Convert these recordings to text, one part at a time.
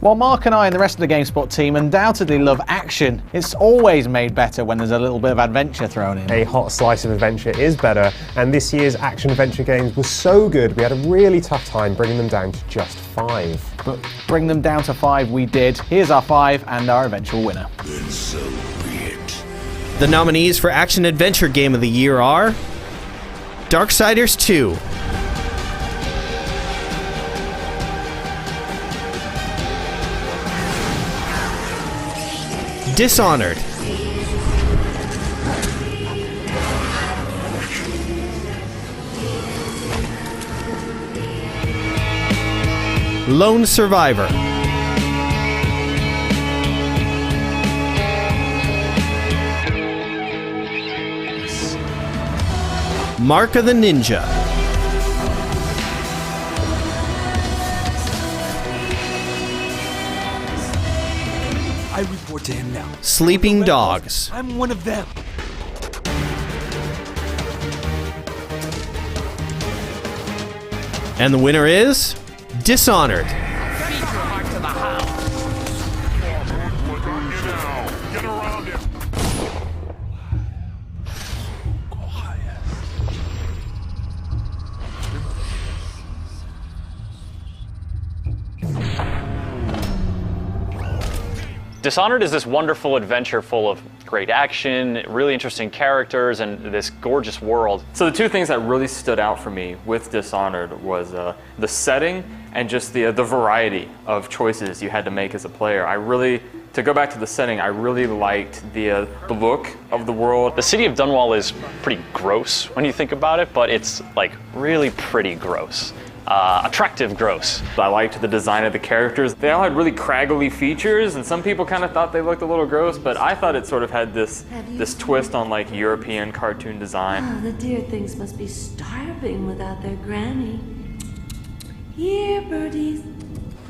While Mark and I and the rest of the GameSpot team undoubtedly love action, it's always made better when there's a little bit of adventure thrown in. A hot slice of adventure is better, and this year's action-adventure games were so good we had a really tough time bringing them down to just 5. But bring them down to 5 we did. Here's our 5 and our eventual winner. Then so be it. The nominees for Action Adventure Game of the Year are Darksiders II, Dishonored, Lone Survivor, Mark of the Ninja, I report to him now. Sleeping Dogs, I'm one of them. and the winner is Dishonored. Dishonored is this wonderful adventure full of great action, really interesting characters, and this gorgeous world. So the two things that really stood out for me with Dishonored was the setting and just the variety of choices you had to make as a player. To go back to the setting, I really liked the look of the world. The city of Dunwall is pretty gross when you think about it, but it's like really pretty gross. Attractive gross. I liked the design of the characters. They all had really craggly features, and some people kind of thought they looked a little gross, but I thought it sort of had this twist on like European cartoon design. Oh, the dear things must be starving without their granny. Here, birdies.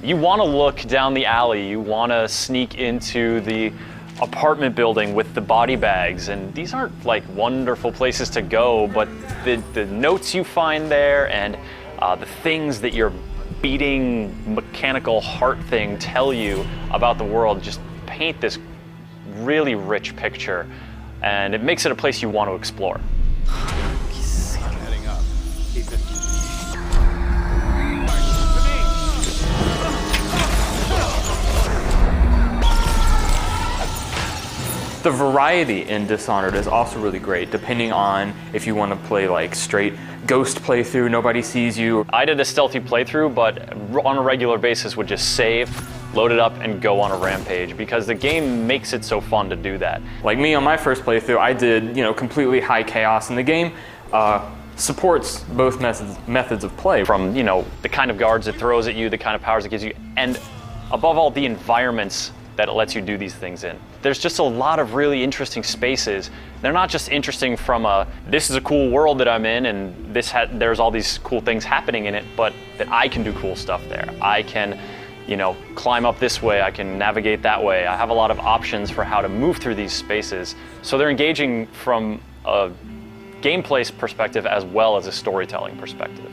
You want to look down the alley, you want to sneak into the apartment building with the body bags, and these aren't like wonderful places to go, but the notes you find there and the things that your beating mechanical heart thing tell you about the world just paint this really rich picture, and it makes it a place you want to explore. Heading up. Keep it. The variety in Dishonored is also really great, depending on if you want to play like straight ghost playthrough, nobody sees you. I did a stealthy playthrough, but on a regular basis would just save, load it up, and go on a rampage, because the game makes it so fun to do that. Like me on my first playthrough, I did completely high chaos, and the game supports both methods of play. From the kind of guards it throws at you, the kind of powers it gives you, and above all, the environments that it lets you do these things in. There's just a lot of really interesting spaces. They're not just interesting from this is a cool world that I'm in, and there's all these cool things happening in it, but that I can do cool stuff there. I can, climb up this way, I can navigate that way. I have a lot of options for how to move through these spaces. So they're engaging from a gameplay perspective as well as a storytelling perspective.